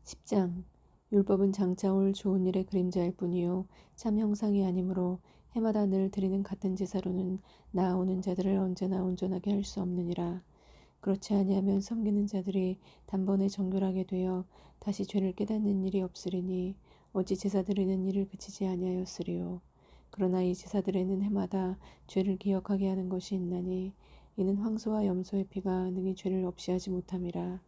10장 율법은 장차 올 좋은 일의 그림자일 뿐이요 참 형상이 아니므로 해마다 늘 드리는 같은 제사로는 나아오는 자들을 언제나 온전하게 할 수 없느니라. 그렇지 아니하면 섬기는 자들이 단번에 정결하게 되어 다시 죄를 깨닫는 일이 없으리니 어찌 제사 드리는 일을 그치지 아니하였으리요. 그러나 이 제사들에는 해마다 죄를 기억하게 하는 것이 있나니 이는 황소와 염소의 피가 능히 죄를 없이 하지 못함이라.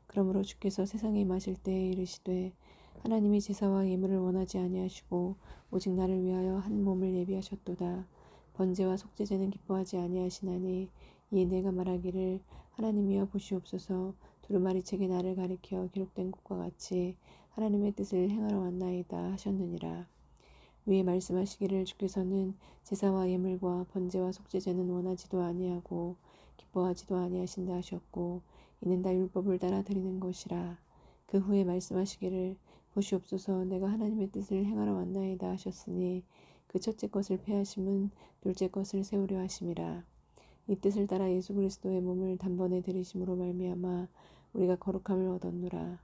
그러므로 주께서 세상에 임하실 때에 이르시되 하나님이 제사와 예물을 원하지 아니하시고 오직 나를 위하여 한 몸을 예비하셨도다. 번제와 속죄제는 기뻐하지 아니하시나니 이에 내가 말하기를 하나님이여 보시옵소서. 두루마리 책에 나를 가리켜 기록된 것과 같이 하나님의 뜻을 행하러 왔나이다 하셨느니라. 위에 말씀하시기를 주께서는 제사와 예물과 번제와 속죄제는 원하지도 아니하고 기뻐하지도 아니하신다 하셨고 이는 다 율법을 따라 드리는 것이라. 그 후에 말씀하시기를 보시옵소서 내가 하나님의 뜻을 행하러 왔나이다 하셨으니 그 첫째 것을 폐하심은 둘째 것을 세우려 하심이라. 이 뜻을 따라 예수 그리스도의 몸을 단번에 들이심으로 말미암아 우리가 거룩함을 얻었노라.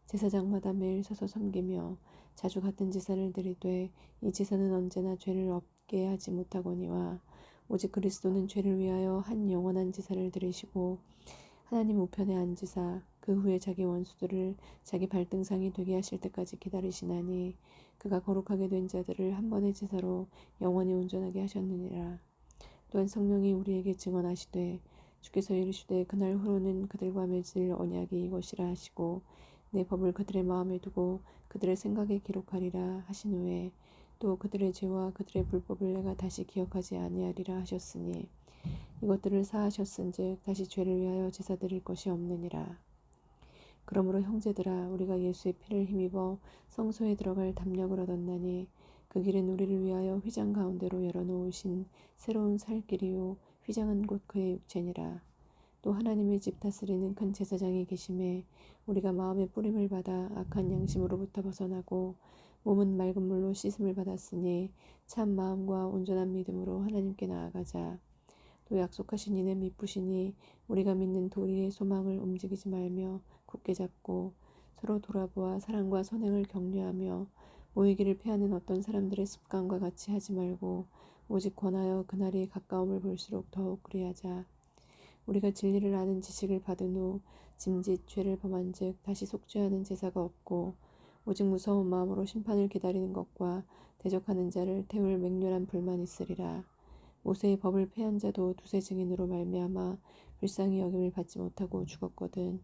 제사장마다 매일 서서 섬기며 자주 같은 제사를 드리되 이 제사는 언제나 죄를 없게 하지 못하거니와 오직 그리스도는 죄를 위하여 한 영원한 제사를 드리시고 하나님 우편에 앉으사 그 후에 자기 원수들을 자기 발등상이 되게 하실 때까지 기다리시나니 그가 거룩하게 된 자들을 한 번의 제사로 영원히 온전하게 하셨느니라. 또한 성령이 우리에게 증언하시되 주께서 이르시되 그날 후로는 그들과 맺을 언약이 이것이라 하시고 내 법을 그들의 마음에 두고 그들의 생각에 기록하리라 하신 후에 또 그들의 죄와 그들의 불법을 내가 다시 기억하지 아니하리라 하셨으니 이것들을 사하셨은즉 다시 죄를 위하여 제사 드릴 것이 없느니라. 그러므로 형제들아 우리가 예수의 피를 힘입어 성소에 들어갈 담력을 얻었나니 그 길은 우리를 위하여 휘장 가운데로 열어놓으신 새로운 살 길이요 휘장은 곧 그의 육체니라. 또 하나님의 집 다스리는 큰 제사장이 계심에 우리가 마음의 뿌림을 받아 악한 양심으로부터 벗어나고 몸은 맑은 물로 씻음을 받았으니 참 마음과 온전한 믿음으로 하나님께 나아가자. 또 약속하신 이는 미쁘시니 우리가 믿는 도리의 소망을 움직이지 말며 굳게 잡고 서로 돌아보아 사랑과 선행을 격려하며 모이기를 피하는 어떤 사람들의 습관과 같이 하지 말고 오직 권하여 그날이 가까움을 볼수록 더욱 그리하자. 우리가 진리를 아는 지식을 받은 후 짐짓 죄를 범한 즉 다시 속죄하는 제사가 없고 오직 무서운 마음으로 심판을 기다리는 것과 대적하는 자를 태울 맹렬한 불만 있으리라. 모세의 법을 폐한 자도 두세 증인으로 말미암아 불쌍히 여김을 받지 못하고 죽었거든.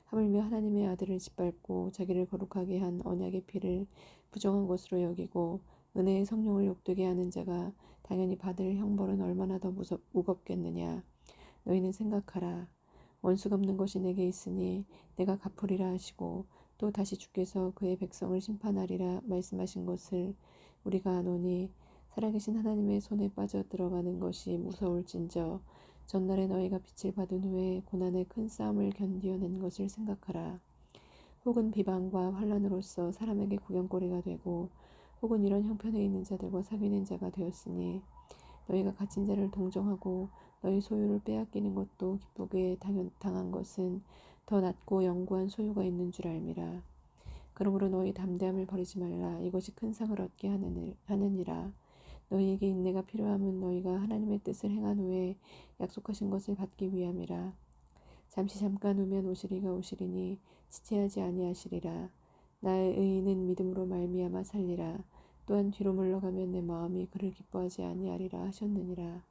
하물며 하나님의 아들을 짓밟고 자기를 거룩하게 한 언약의 피를 부정한 것으로 여기고 은혜의 성령을 욕되게 하는 자가 당연히 받을 형벌은 얼마나 더 무겁겠느냐. 너희는 생각하라. 원수 갚는 것이 내게 있으니 내가 갚으리라 하시고 또 다시 주께서 그의 백성을 심판하리라 말씀하신 것을 우리가 아노니 살아계신 하나님의 손에 빠져 들어가는 것이 무서울진저 전날에 너희가 빛을 받은 후에 고난의 큰 싸움을 견디어낸 것을 생각하라. 혹은 비방과 환란으로서 사람에게 구경거리가 되고 혹은 이런 형편에 있는 자들과 사귀는 자가 되었으니 너희가 갇힌 자를 동정하고 너희 소유를 빼앗기는 것도 기쁘게 당한 것은 더 낫고 영구한 소유가 있는 줄 알미라. 그러므로 너희 담대함을 버리지 말라. 이것이 큰 상을 얻게 하느니라. 너희에게 인내가 필요함은 너희가 하나님의 뜻을 행한 후에 약속하신 것을 받기 위함이라. 잠깐 후면 오시리가 오시리니 지체하지 아니하시리라. 나의 의인은 믿음으로 말미암아 살리라. 또한 뒤로 물러가면 내 마음이 그를 기뻐하지 아니하리라 하셨느니라.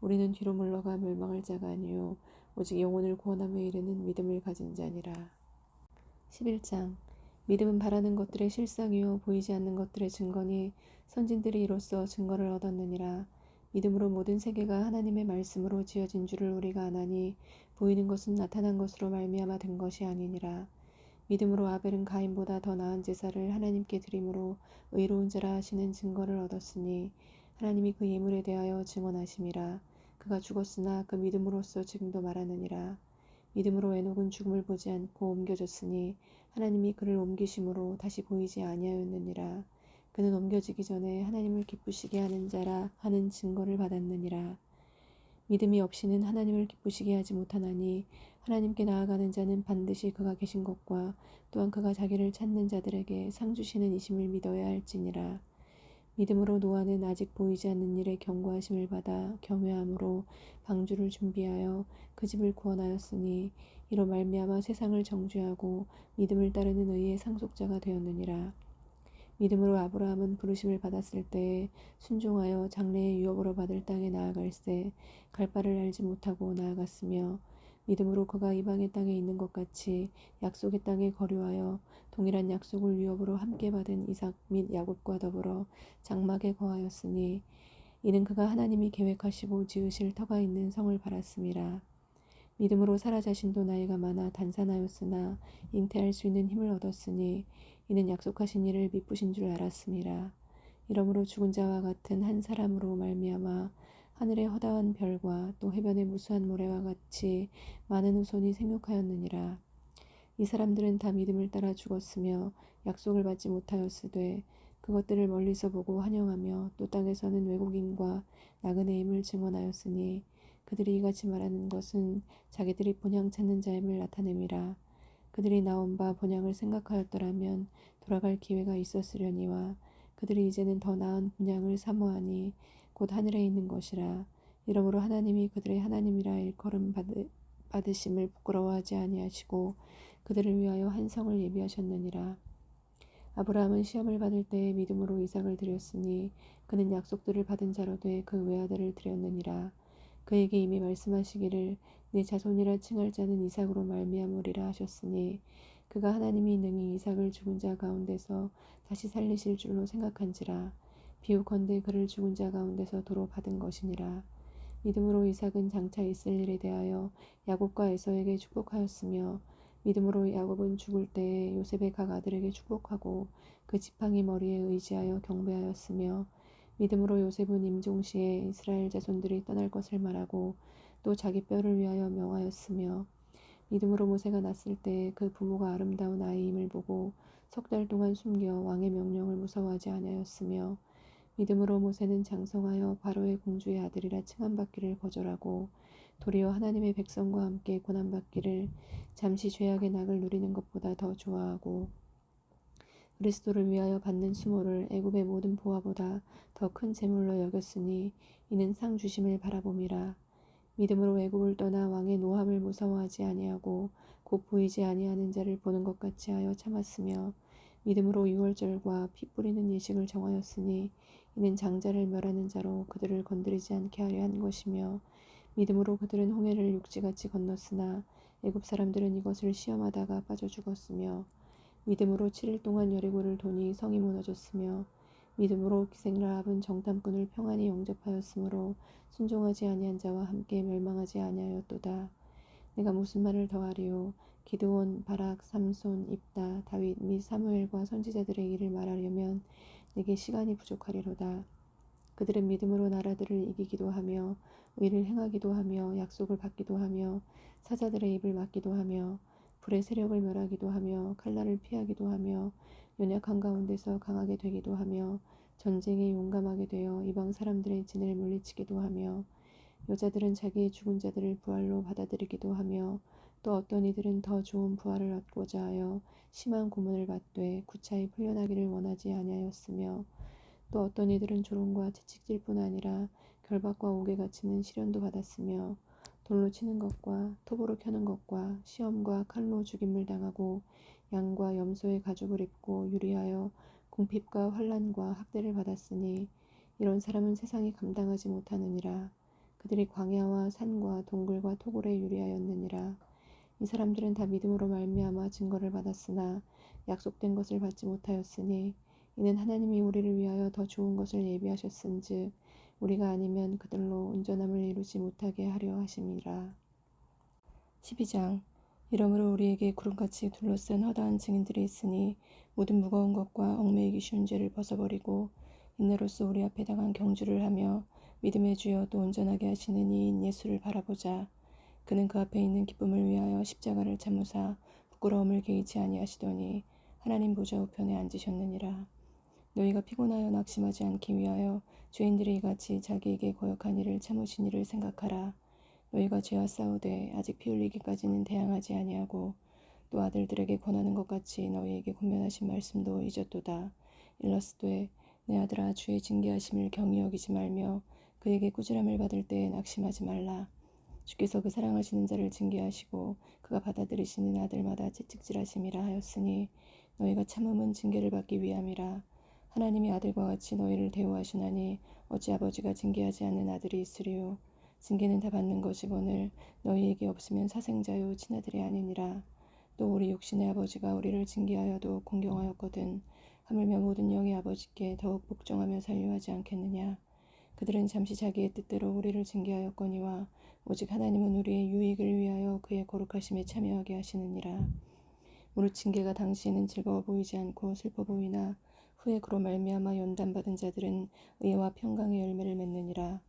우리는 뒤로 물러가 멸망할 자가 아니요 오직 영혼을 구원함에 이르는 믿음을 가진 자니라. 11장 믿음은 바라는 것들의 실상이요 보이지 않는 것들의 증거니 선진들이 이로써 증거를 얻었느니라. 믿음으로 모든 세계가 하나님의 말씀으로 지어진 줄을 우리가 아나니 보이는 것은 나타난 것으로 말미암아 된 것이 아니니라. 믿음으로 아벨은 가인보다 더 나은 제사를 하나님께 드림으로 의로운 자라 하시는 증거를 얻었으니 하나님이 그 예물에 대하여 증언하심이라. 그가 죽었으나 그 믿음으로써 지금도 말하느니라. 믿음으로 에녹은 죽음을 보지 않고 옮겨졌으니 하나님이 그를 옮기심으로 다시 보이지 아니하였느니라. 그는 옮겨지기 전에 하나님을 기쁘시게 하는 자라 하는 증거를 받았느니라. 믿음이 없이는 하나님을 기쁘시게 하지 못하나니 하나님께 나아가는 자는 반드시 그가 계신 것과 또한 그가 자기를 찾는 자들에게 상 주시는 이심을 믿어야 할지니라. 믿음으로 노아는 아직 보이지 않는 일에 경고하심을 받아 겸허함으로 방주를 준비하여 그 집을 구원하였으니 이로 말미암아 세상을 정죄하고 믿음을 따르는 의의 상속자가 되었느니라. 믿음으로 아브라함은 부르심을 받았을 때에 순종하여 장래의 유업으로 받을 땅에 나아갈새 갈 바를 알지 못하고 나아갔으며 믿음으로 그가 이방의 땅에 있는 것 같이 약속의 땅에 거류하여 동일한 약속을 유업으로 함께 받은 이삭 및 야곱과 더불어 장막에 거하였으니 이는 그가 하나님이 계획하시고 지으실 터가 있는 성을 바랐음이라. 믿음으로 사라 자신도 나이가 많아 단산하였으나 잉태할 수 있는 힘을 얻었으니 이는 약속하신 이를 미쁘신 줄 알았음이라. 이러므로 죽은 자와 같은 한 사람으로 말미암아 하늘의 허다한 별과 또 해변의 무수한 모래와 같이 많은 후손이 생육하였느니라. 이 사람들은 다 믿음을 따라 죽었으며 약속을 받지 못하였으되 그것들을 멀리서 보고 환영하며 또 땅에서는 외국인과 나그네임을 증언하였으니 그들이 이같이 말하는 것은 자기들이 본향 찾는 자임을 나타냄이라. 그들이 나온 바 본향을 생각하였더라면 돌아갈 기회가 있었으려니와 그들이 이제는 더 나은 본향을 사모하니 곧 하늘에 있는 것이라. 이러므로 하나님이 그들의 하나님이라 일컬음 받으심을 부끄러워하지 아니하시고 그들을 위하여 한 성을 예비하셨느니라. 아브라함은 시험을 받을 때에 믿음으로 이삭을 드렸으니 그는 약속들을 받은 자로 돼 그 외아들을 드렸느니라. 그에게 이미 말씀하시기를 내 자손이라 칭할 자는 이삭으로 말미암으리라 하셨으니 그가 하나님이 능히 이삭을 죽은 자 가운데서 다시 살리실 줄로 생각한지라. 비유컨대 그를 죽은 자 가운데서 도로 받은 것이니라. 믿음으로 이삭은 장차 있을 일에 대하여 야곱과 에서에게 축복하였으며 믿음으로 야곱은 죽을 때에 요셉의 각 아들에게 축복하고 그 지팡이 머리에 의지하여 경배하였으며 믿음으로 요셉은 임종시에 이스라엘 자손들이 떠날 것을 말하고 또 자기 뼈를 위하여 명하였으며 믿음으로 모세가 났을 때에 그 부모가 아름다운 아이임을 보고 석 달 동안 숨겨 왕의 명령을 무서워하지 아니하였으며 믿음으로 모세는 장성하여 바로의 공주의 아들이라 칭함받기를 거절하고 도리어 하나님의 백성과 함께 고난받기를 잠시 죄악의 낙을 누리는 것보다 더 좋아하고 그리스도를 위하여 받는 수모를 애굽의 모든 보화보다 더 큰 재물로 여겼으니 이는 상 주심을 바라봄이라. 믿음으로 애굽을 떠나 왕의 노함을 무서워하지 아니하고 곧 보이지 아니하는 자를 보는 것 같이 하여 참았으며 믿음으로 유월절과 피 뿌리는 예식을 정하였으니 이는 장자를 멸하는 자로 그들을 건드리지 않게 하려 한 것이며 믿음으로 그들은 홍해를 육지같이 건넜으나 애굽 사람들은 이것을 시험하다가 빠져 죽었으며 믿음으로 7일 동안 여리고를 도니 성이 무너졌으며 믿음으로 기생라합은 정탐꾼을 평안히 영접하였으므로 순종하지 아니한 자와 함께 멸망하지 아니하였도다. 내가 무슨 말을 더하리요. 기드온, 바락, 삼손, 입다, 다윗 및 사무엘과 선지자들의 일을 말하려면 내게 시간이 부족하리로다. 그들은 믿음으로 나라들을 이기기도 하며 의를 행하기도 하며 약속을 받기도 하며 사자들의 입을 막기도 하며 불의 세력을 멸하기도 하며 칼날을 피하기도 하며 연약한 가운데서 강하게 되기도 하며 전쟁에 용감하게 되어 이방 사람들의 진을 물리치기도 하며 여자들은 자기의 죽은 자들을 부활로 받아들이기도 하며 또 어떤 이들은 더 좋은 부활을 얻고자 하여 심한 고문을 받되 구차히 풀려나기를 원하지 아니하였으며 또 어떤 이들은 조롱과 채찍질 뿐 아니라 결박과 옥에 갇히는 시련도 받았으며 돌로 치는 것과 톱으로 켜는 것과 시험과 칼로 죽임을 당하고 양과 염소의 가죽을 입고 유리하여 궁핍과 환난과 학대를 받았으니 이런 사람은 세상이 감당하지 못하느니라. 그들이 광야와 산과 동굴과 토굴에 유리하였느니라. 이 사람들은 다 믿음으로 말미암아 증거를 받았으나 약속된 것을 받지 못하였으니 이는 하나님이 우리를 위하여 더 좋은 것을 예비하셨은즉 우리가 아니면 그들로 온전함을 이루지 못하게 하려 하심이라. 12장. 이러므로 우리에게 구름같이 둘러싼 허다한 증인들이 있으니 모든 무거운 것과 얽매이기 쉬운 죄를 벗어버리고 인내로써 우리 앞에 당한 경주를 하며 믿음의 주여 또 온전하게 하시는 이인 예수를 바라보자. 그는 그 앞에 있는 기쁨을 위하여 십자가를 참으사 부끄러움을 개의치 아니하시더니 하나님 보좌 우편에 앉으셨느니라. 너희가 피곤하여 낙심하지 않기 위하여 죄인들이 이같이 자기에게 거역한 일을 참으신 이를 생각하라. 너희가 죄와 싸우되 아직 피 흘리기까지는 대항하지 아니하고 또 아들들에게 권하는 것 같이 너희에게 권면하신 말씀도 잊었도다. 일러스되 내 아들아 주의 징계하심을 경히 여기지 말며 그에게 꾸지람을 받을 때에 낙심하지 말라. 주께서 그 사랑하시는 자를 징계하시고 그가 받아들이시는 아들마다 채찍질하심이라 하였으니 너희가 참음은 징계를 받기 위함이라. 하나님이 아들과 같이 너희를 대우하시나니 어찌 아버지가 징계하지 않는 아들이 있으리요. 징계는 다 받는 것이거늘 너희에게 없으면 사생자요 친아들이 아니니라. 또 우리 육신의 아버지가 우리를 징계하여도 공경하였거든 하물며 모든 영의 아버지께 더욱 복종하며 살려하지 않겠느냐. 그들은 잠시 자기의 뜻대로 우리를 징계하였거니와 오직 하나님은 우리의 유익을 위하여 그의 거룩하심에 참여하게 하시느니라. 무릇 징계가 당시에는 즐거워 보이지 않고 슬퍼 보이나 후에 그로 말미암아 연단받은 자들은 의와 평강의 열매를 맺느니라.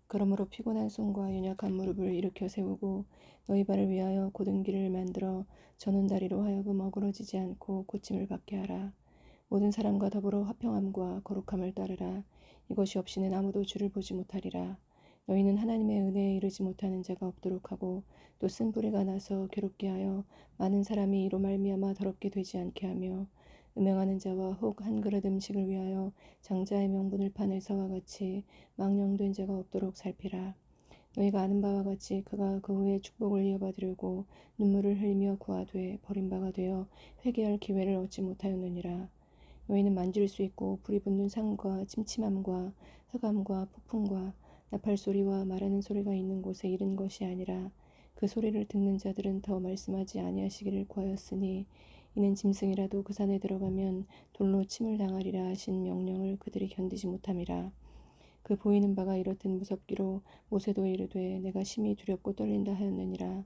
그러므로 피곤한 손과 연약한 무릎을 일으켜 세우고 너희 발을 위하여 곧은 길을 만들어 저는 다리로 하여금 어그러지지 않고 고침을 받게 하라. 모든 사람과 더불어 화평함과 거룩함을 따르라. 이것이 없이는 아무도 주를 보지 못하리라. 너희는 하나님의 은혜에 이르지 못하는 자가 없도록 하고 또 쓴 뿌리가 나서 괴롭게 하여 많은 사람이 이로 말미암아 더럽게 되지 않게 하며 음행하는 자와 혹 한 그릇 음식을 위하여 장자의 명분을 파는 사와 같이 망령된 자가 없도록 살피라. 너희가 아는 바와 같이 그가 그 후에 축복을 이어받으려고 눈물을 흘리며 구하되 버림바가 되어 회개할 기회를 얻지 못하였느니라. 너희는 만질 수 있고 불이 붙는 상과 침침함과 흑암과 폭풍과 나팔 소리와 말하는 소리가 있는 곳에 이른 것이 아니라 그 소리를 듣는 자들은 더 말씀하지 아니하시기를 구하였으니 이는 짐승이라도 그 산에 들어가면 돌로 침을 당하리라 하신 명령을 그들이 견디지 못함이라. 그 보이는 바가 이렇듯 무섭기로 모세도 이르되 내가 심히 두렵고 떨린다 하였느니라.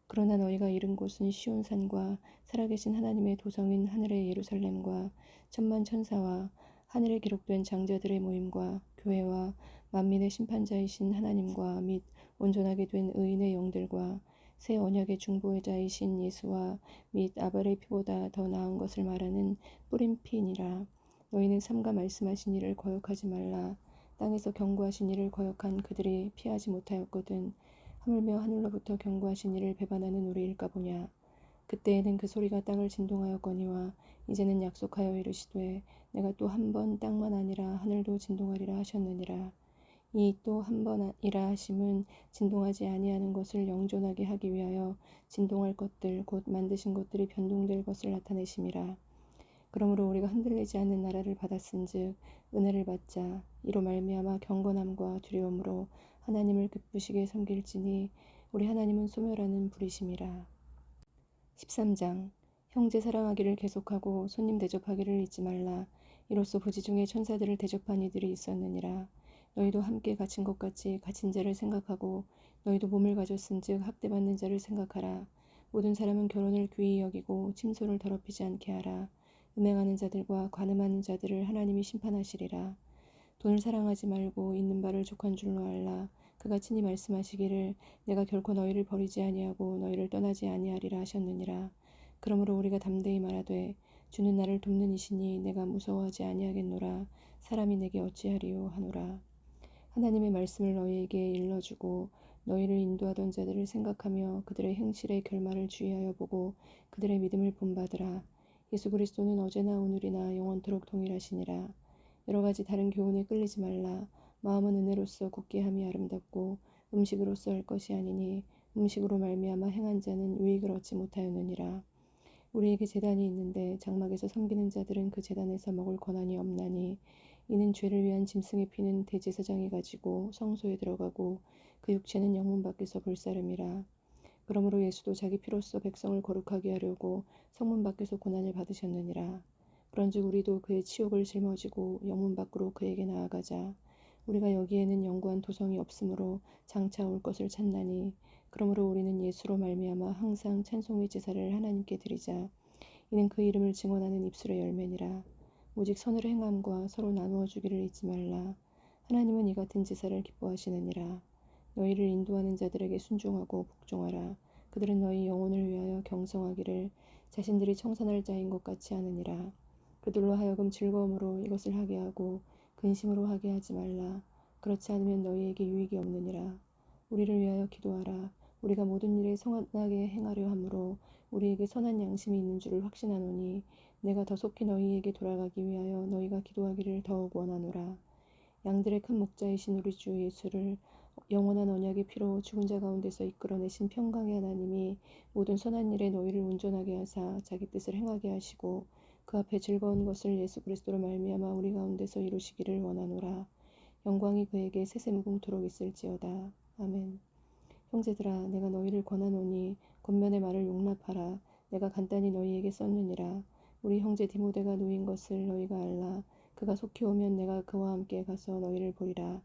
그러나 너희가 이른 곳은 시온 산과 살아계신 하나님의 도성인 하늘의 예루살렘과 천만 천사와 하늘에 기록된 장자들의 모임과 교회와 만민의 심판자이신 하나님과 및 온전하게 된 의인의 영들과 새 언약의 중보자이신 예수와 및 아벨의 피보다 더 나은 것을 말하는 뿌린 피니라. 너희는 삼가 말씀하신 이를 거역하지 말라. 땅에서 경고하신 이를 거역한 그들이 피하지 못하였거든. 하물며 하늘로부터 경고하신 이를 배반하는 우리일까 보냐. 그때에는 그 소리가 땅을 진동하였거니와 이제는 약속하여 이르시되 내가 또 한 번 땅만 아니라 하늘도 진동하리라 하셨느니라. 이 또 한 번이라 하심은 진동하지 아니하는 것을 영존하게 하기 위하여 진동할 것들 곧 만드신 것들이 변동될 것을 나타내심이라. 그러므로 우리가 흔들리지 않는 나라를 받았은즉 은혜를 받자. 이로 말미암아 경건함과 두려움으로 하나님을 기쁘시게 섬길지니 우리 하나님은 소멸하는 불이심이라. 13장 형제 사랑하기를 계속하고 손님 대접하기를 잊지 말라. 이로써 부지 중에 천사들을 대접한 이들이 있었느니라. 너희도 함께 갇힌 것 같이 갇힌 자를 생각하고 너희도 몸을 가졌은즉 학대받는 자를 생각하라. 모든 사람은 결혼을 귀히 여기고 침소를 더럽히지 않게 하라. 음행하는 자들과 관음하는 자들을 하나님이 심판하시리라. 돈을 사랑하지 말고 있는 바를 족한 줄로 알라. 그가 친히 말씀하시기를 내가 결코 너희를 버리지 아니하고 너희를 떠나지 아니하리라 하셨느니라. 그러므로 우리가 담대히 말하되 주는 나를 돕는 이시니 내가 무서워하지 아니하겠노라. 사람이 내게 어찌하리요 하노라. 하나님의 말씀을 너희에게 일러주고 너희를 인도하던 자들을 생각하며 그들의 행실의 결말을 주의하여 보고 그들의 믿음을 본받으라. 예수 그리스도는 어제나 오늘이나 영원토록 동일하시니라. 여러 가지 다른 교훈에 끌리지 말라. 마음은 은혜로서 굳게 함이 아름답고 음식으로서 할 것이 아니니 음식으로 말미암아 행한 자는 유익을 얻지 못하였느니라. 우리에게 제단이 있는데 장막에서 섬기는 자들은 그 제단에서 먹을 권한이 없나니 이는 죄를 위한 짐승의 피는 대제사장이 가지고 성소에 들어가고 그 육체는 영문 밖에서 불사름이라. 그러므로 예수도 자기 피로써 백성을 거룩하게 하려고 성문 밖에서 고난을 받으셨느니라. 그런즉 우리도 그의 치욕을 짊어지고 영문 밖으로 그에게 나아가자. 우리가 여기에는 영구한 도성이 없으므로 장차 올 것을 찾나니 그러므로 우리는 예수로 말미암아 항상 찬송의 제사를 하나님께 드리자. 이는 그 이름을 증언하는 입술의 열매니라. 오직 선을 행함과 서로 나누어 주기를 잊지 말라. 하나님은 이 같은 제사를 기뻐하시느니라. 너희를 인도하는 자들에게 순종하고 복종하라. 그들은 너희 영혼을 위하여 경성하기를 자신들이 청산할 자인 것 같이 하느니라. 그들로 하여금 즐거움으로 이것을 하게 하고 근심으로 하게 하지 말라. 그렇지 않으면 너희에게 유익이 없느니라. 우리를 위하여 기도하라. 우리가 모든 일에 선하게 행하려 함으로 우리에게 선한 양심이 있는 줄을 확신하노니 내가 더 속히 너희에게 돌아가기 위하여 너희가 기도하기를 더욱 원하노라. 양들의 큰 목자이신 우리 주 예수를 영원한 언약의 피로 죽은 자 가운데서 이끌어내신 평강의 하나님이 모든 선한 일에 너희를 온전하게 하사 자기 뜻을 행하게 하시고 그 앞에 즐거운 것을 예수 그리스도로 말미암아 우리 가운데서 이루시기를 원하노라. 영광이 그에게 세세무궁토록 있을지어다. 아멘. 형제들아, 내가 너희를 권하노니 겉면의 말을 용납하라. 내가 간단히 너희에게 썼느니라. 우리 형제 디모데가 누인 것을 너희가 알라. 그가 속히 오면 내가 그와 함께 가서 너희를 보리라.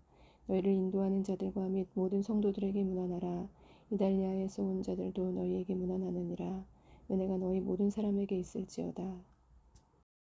너희를 인도하는 자들과 및 모든 성도들에게 문안하라. 이달리아에서 온 자들도 너희에게 문안하느니라. 은혜가 너희 모든 사람에게 있을지어다.